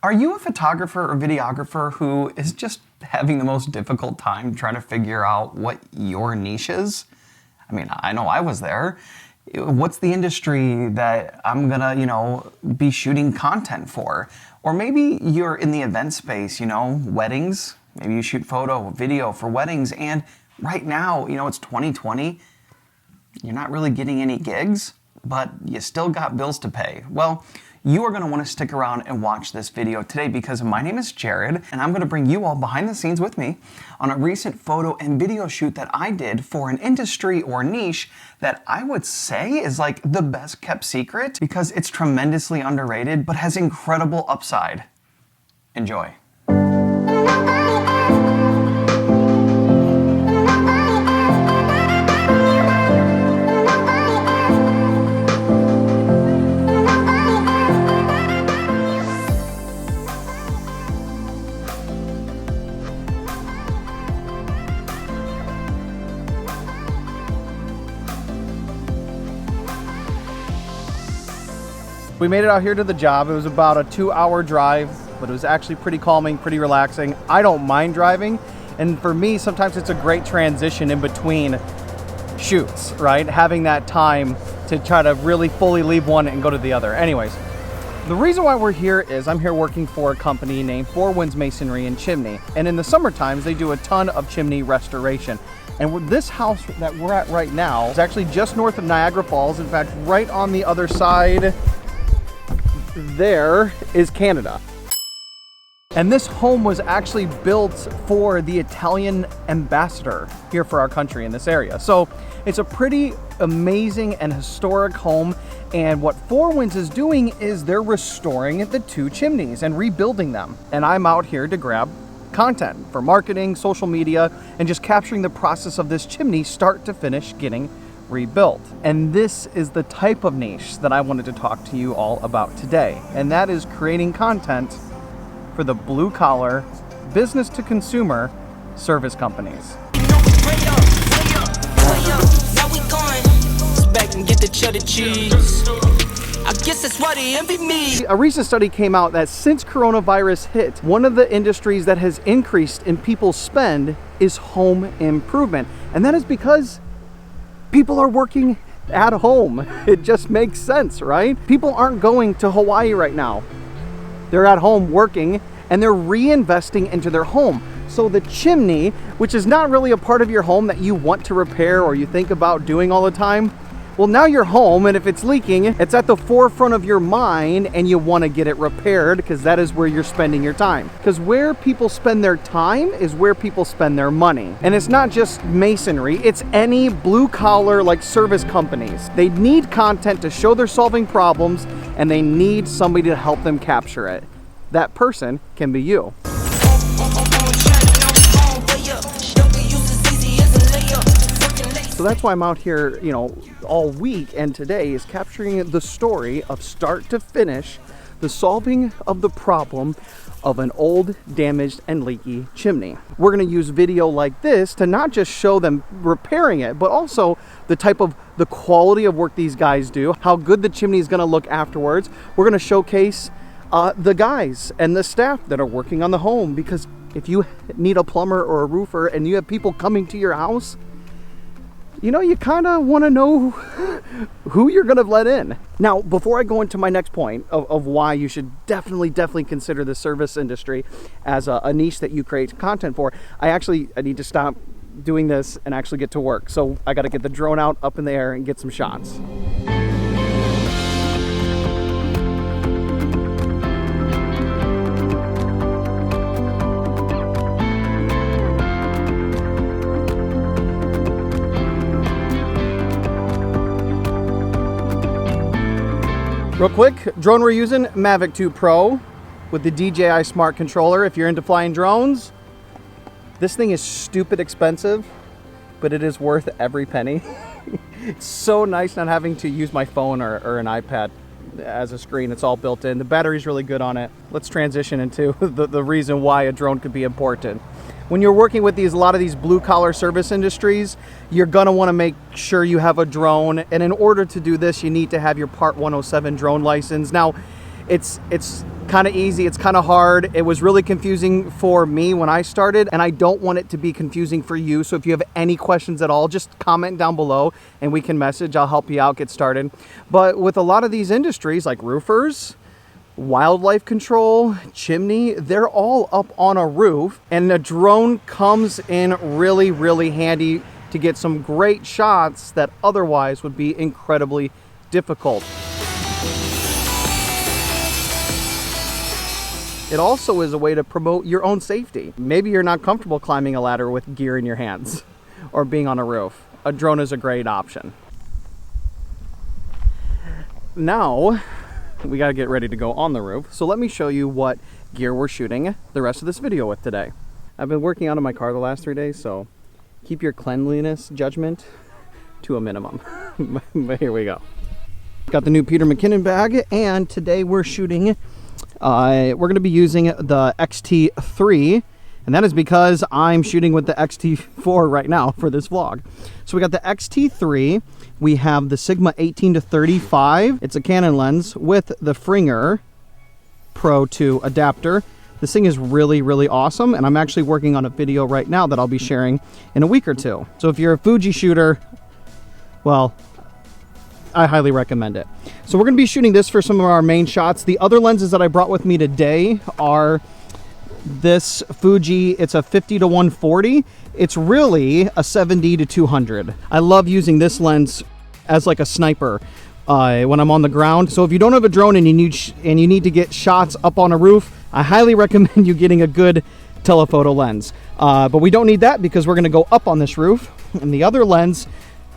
Are you a photographer or videographer who is just having the most difficult time trying to figure out what your niche is? I mean, I know I was there. What's the industry that I'm gonna, be shooting content for? Or maybe you're in the event space, weddings. Maybe you shoot photo, video for weddings, and right now, it's 2020. You're not really getting any gigs, but you still got bills to pay. Well, you are gonna wanna stick around and watch this video today because my name is Jared, and I'm gonna bring you all behind the scenes with me on a recent photo and video shoot that I did for an industry or niche that I would say is like the best kept secret because it's tremendously underrated, but has incredible upside. Enjoy. We made it out here to the job. It was about a 2-hour drive, but it was actually pretty calming, pretty relaxing. I don't mind driving, and for me, sometimes it's a great transition in between shoots, right? Having that time to try to really fully leave one and go to the other. Anyways, the reason why we're here is I'm here working for a company named Four Winds Masonry and Chimney, and in the summer times, they do a ton of chimney restoration. And this house that we're at right now is actually just north of Niagara Falls. In fact, right on the other side there is Canada. And this home was actually built for the Italian ambassador here for our country in this area. So it's a pretty amazing and historic home. And what Four Winds is doing is they're restoring the two chimneys and rebuilding them. And I'm out here to grab content for marketing, social media, and just capturing the process of this chimney start to finish getting rebuilt. And this is the type of niche that I wanted to talk to you all about today. And that is creating content for the blue collar, business to consumer service companies. I guess that's why they envy me. A recent study came out that since coronavirus hit, one of the industries that has increased in people's spend is home improvement. And that is because people are working at home. It just makes sense, right? People aren't going to Hawaii right now. They're at home working and they're reinvesting into their home. So the chimney, which is not really a part of your home that you want to repair or you think about doing all the time, well, now you're home, and if it's leaking, it's at the forefront of your mind and you want to get it repaired because that is where you're spending your time. Because where people spend their time is where people spend their money. And it's not just masonry, it's any blue collar like service companies. They need content to show they're solving problems and they need somebody to help them capture it. That person can be you. So that's why I'm out here, all week, and today is capturing the story of start to finish, the solving of the problem of an old, damaged, and leaky chimney. We're gonna use video like this to not just show them repairing it, but also the quality of work these guys do, how good the chimney is gonna look afterwards. We're gonna showcase the guys and the staff that are working on the home, because if you need a plumber or a roofer and you have people coming to your house, you kind of want to know who you're going to let in. Now, before I go into my next point of why you should definitely consider the service industry as a niche that you create content for, I need to stop doing this and actually get to work. So I got to get the drone out up in the air and get some shots. Real quick, drone we're using, Mavic 2 Pro with the DJI Smart Controller. If you're into flying drones, this thing is stupid expensive, but it is worth every penny. It's so nice not having to use my phone or an iPad as a screen. It's all built in. The battery's really good on it. Let's transition into the reason why a drone could be important. When you're working with a lot of these blue collar service industries, you're gonna wanna make sure you have a drone. And in order to do this, you need to have your Part 107 drone license. Now, it's kind of easy, it's kind of hard. It was really confusing for me when I started, and I don't want it to be confusing for you. So if you have any questions at all, just comment down below and we can message. I'll help you out, get started. But with a lot of these industries like roofers, wildlife control, chimney, they're all up on a roof, and a drone comes in really, really handy to get some great shots that otherwise would be incredibly difficult. It also is a way to promote your own safety. Maybe you're not comfortable climbing a ladder with gear in your hands or being on a roof. A drone is a great option. Now, we gotta get ready to go on the roof. So let me show you what gear we're shooting the rest of this video with today. I've been working out of my car the last 3 days, so keep your cleanliness judgment to a minimum. But here we go. Got the new Peter McKinnon bag, and today we're shooting, we're gonna be using the XT3, and that is because I'm shooting with the XT4 right now for this vlog. So we got the XT3, we have the Sigma 18-35. It's a Canon lens with the Fringer Pro 2 adapter. This thing is really, really awesome, and I'm actually working on a video right now that I'll be sharing in a week or two. So if you're a Fuji shooter, well, I highly recommend it. So we're going to be shooting this for some of our main shots. The other lenses that I brought with me today are this Fuji. It's a 50-140. It's really a 70-200. I love using this lens as like a sniper when I'm on the ground. So if you don't have a drone and you need to get shots up on a roof, I highly recommend you getting a good telephoto lens. But we don't need that because we're going to go up on this roof. And the other lens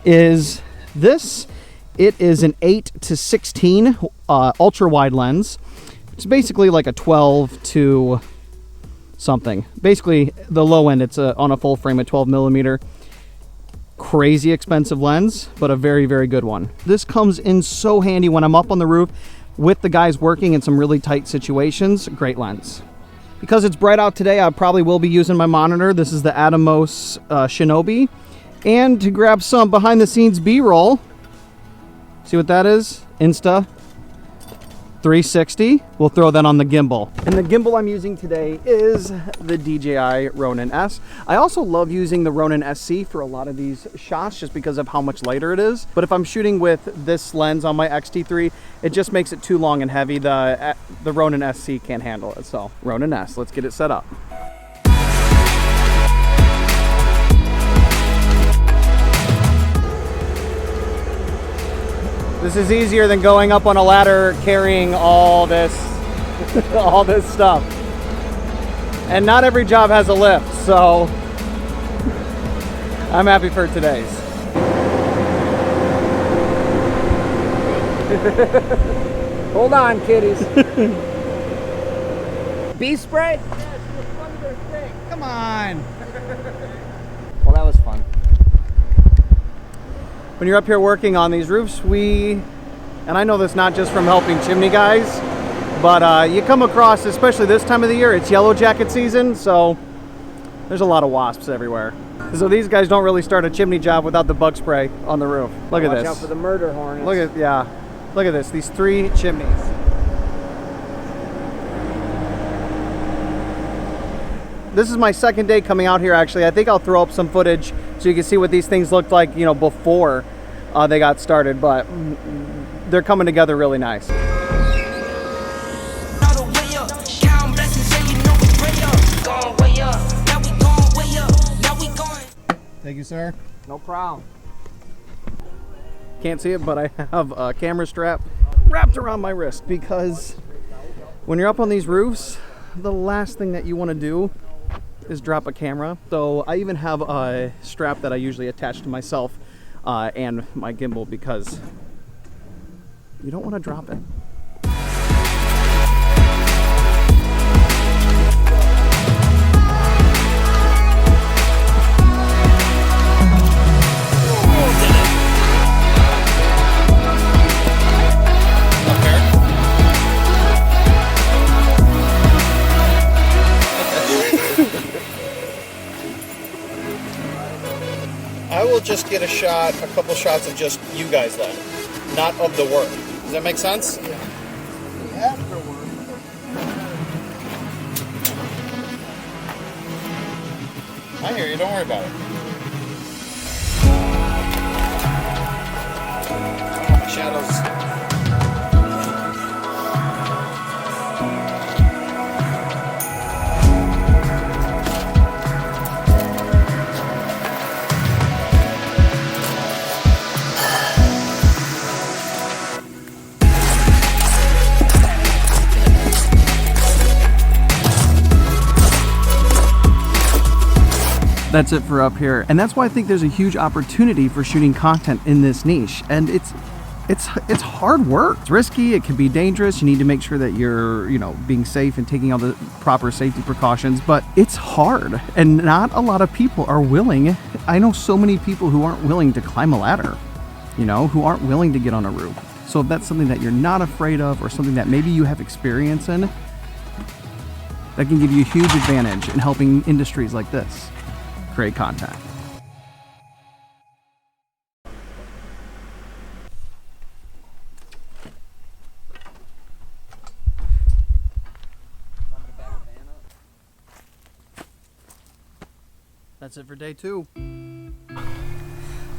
is this. It is an 8-16 ultra wide lens. It's basically like a 12 to something. Basically the low end, it's on a full frame at 12 millimeter. Crazy expensive lens, but a very, very good one. This comes in so handy when I'm up on the roof with the guys working in some really tight situations. Great lens. Because it's bright out today, I probably will be using my monitor. This is the Atomos Shinobi. And to grab some behind the scenes B-roll, see what that is? Insta 360. We'll throw that on the gimbal. And the gimbal I'm using today is the DJI Ronin S. I also love using the Ronin SC for a lot of these shots just because of how much lighter it is. But if I'm shooting with this lens on my XT3, it just makes it too long and heavy. The Ronin SC can't handle it. So Ronin S, let's get it set up. This is easier than going up on a ladder carrying all this all this stuff. And not every job has a lift, so I'm happy for today's. Hold on, kiddies. Bee spray? Come on. Well, that was fun. When you're up here working on these roofs, and I know this not just from helping chimney guys, but you come across, especially this time of the year, it's yellow jacket season, so there's a lot of wasps everywhere. So these guys don't really start a chimney job without the bug spray on the roof. Look at this. Watch out for the murder hornets. Look at this, these 3 chimneys. This is my second day coming out here, actually. I think I'll throw up some footage so you can see what these things looked like, you know, before they got started, but they're coming together really nice. Thank you, sir. No problem. Can't see it, but I have a camera strap wrapped around my wrist because when you're up on these roofs, the last thing that you want to do is drop a camera. So I even have a strap that I usually attach to myself and my gimbal because you don't want to drop it. I will just get a couple shots of just you guys then, not of the work. Does that make sense? Afterward. I hear you. Don't worry about it. Oh, my shadows. That's it for up here, and that's why I think there's a huge opportunity for shooting content in this niche. And it's hard work. It's risky. It can be dangerous. You need to make sure that you're, being safe and taking all the proper safety precautions. But it's hard, and not a lot of people are willing. I know so many people who aren't willing to climb a ladder, who aren't willing to get on a roof. So if that's something that you're not afraid of, or something that maybe you have experience in, that can give you a huge advantage in helping industries like this create content. That's it for day 2.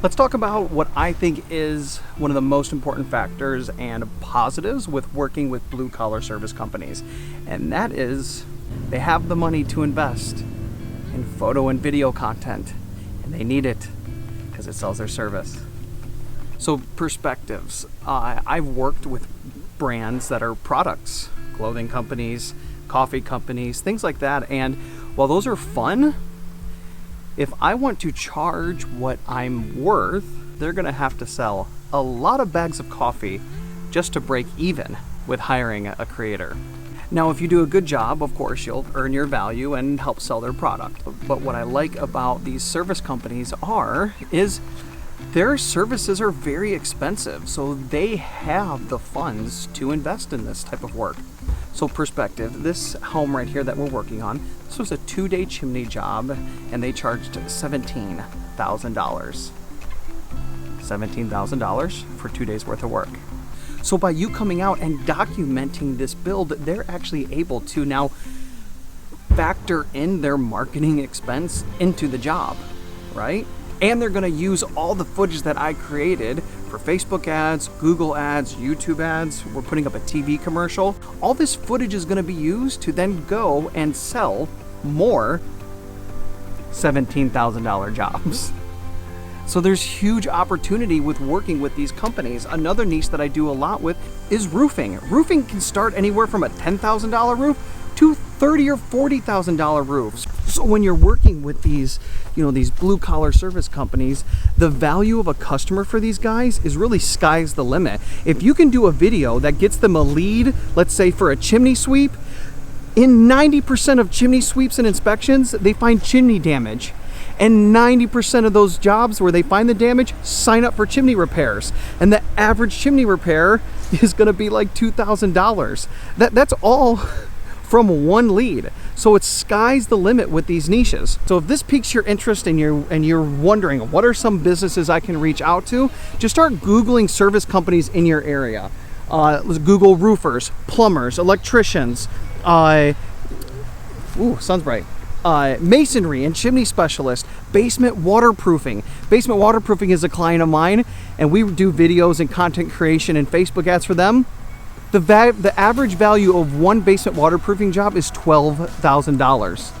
Let's talk about what I think is one of the most important factors and positives with working with blue collar service companies. And that is they have the money to invest in photo and video content, and they need it because it sells their service. So perspectives, I've worked with brands that are products, clothing companies, coffee companies, things like that. And while those are fun, if I want to charge what I'm worth, they're gonna have to sell a lot of bags of coffee just to break even with hiring a creator. Now, if you do a good job, of course, you'll earn your value and help sell their product. But what I like about these service companies is their services are very expensive, so they have the funds to invest in this type of work. So perspective, this home right here that we're working on, this was a 2-day chimney job, and they charged $17,000. $17,000 for 2 days worth of work. So by you coming out and documenting this build, they're actually able to now factor in their marketing expense into the job, right? And they're gonna use all the footage that I created for Facebook ads, Google ads, YouTube ads. We're putting up a TV commercial. All this footage is gonna be used to then go and sell more $17,000 jobs. So there's huge opportunity with working with these companies. Another niche that I do a lot with is roofing. Roofing can start anywhere from a $10,000 roof to $30,000 or $40,000 roofs. So when you're working with these, these blue collar service companies, the value of a customer for these guys is really sky's the limit. If you can do a video that gets them a lead, let's say for a chimney sweep, in 90% of chimney sweeps and inspections, they find chimney damage. And 90% of those jobs where they find the damage sign up for chimney repairs. And the average chimney repair is gonna be like $2,000. That's all from one lead. So it's sky's the limit with these niches. So if this piques your interest and you're wondering what are some businesses I can reach out to, just start Googling service companies in your area. Let's Google roofers, plumbers, electricians, sun's bright. Masonry and chimney specialist, basement waterproofing. Basement waterproofing is a client of mine, and we do videos and content creation and Facebook ads for them. The average value of one basement waterproofing job is $12,000.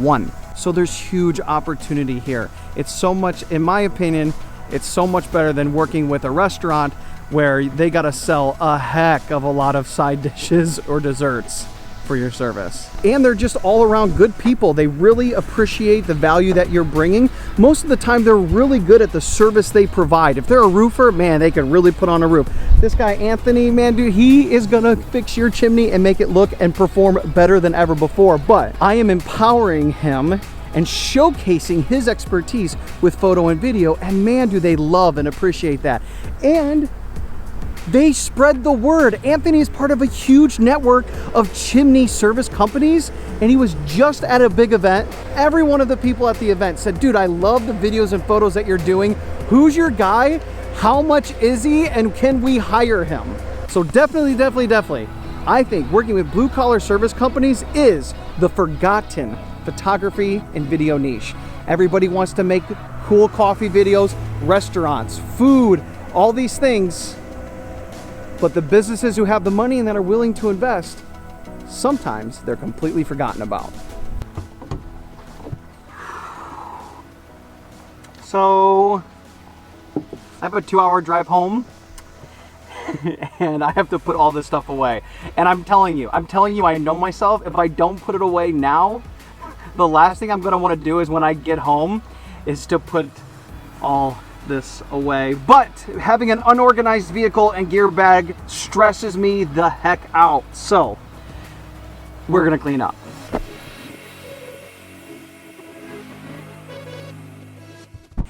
One. So there's huge opportunity here. It's so much, in my opinion, it's so much better than working with a restaurant where they gotta sell a heck of a lot of side dishes or desserts for your service. And they're just all around good people. They really appreciate the value that you're bringing. Most of the time, they're really good at the service they provide. If they're a roofer, man, they can really put on a roof. This guy, Anthony, man, dude, he is gonna fix your chimney and make it look and perform better than ever before. But I am empowering him and showcasing his expertise with photo and video, and man, do they love and appreciate that. And they spread the word. Anthony is part of a huge network of chimney service companies, and he was just at a big event. Every one of the people at the event said, dude, I love the videos and photos that you're doing. Who's your guy? How much is he? And can we hire him? So definitely, I think working with blue collar service companies is the forgotten photography and video niche. Everybody wants to make cool coffee videos, restaurants, food, all these things. But the businesses who have the money and that are willing to invest, sometimes they're completely forgotten about. So I have a 2-hour drive home and I have to put all this stuff away. And I'm telling you, I know myself, if I don't put it away now, the last thing I'm gonna wanna do is when I get home is to put all this away. But having an unorganized vehicle and gear bag stresses me the heck out. So we're gonna clean up.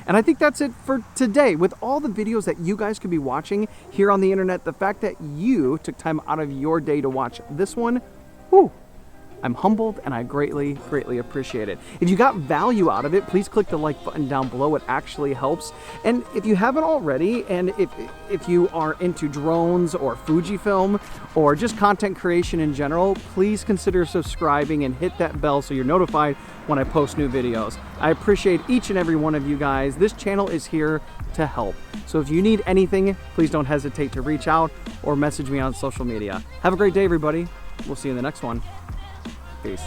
And I think that's it for today. With all the videos that you guys could be watching here on the internet, the fact that you took time out of your day to watch this one, whew, I'm humbled and I greatly, greatly appreciate it. If you got value out of it, please click the like button down below. It actually helps. And if you haven't already, and if you are into drones or Fujifilm or just content creation in general, please consider subscribing and hit that bell so you're notified when I post new videos. I appreciate each and every one of you guys. This channel is here to help. So if you need anything, please don't hesitate to reach out or message me on social media. Have a great day, everybody. We'll see you in the next one. Peace.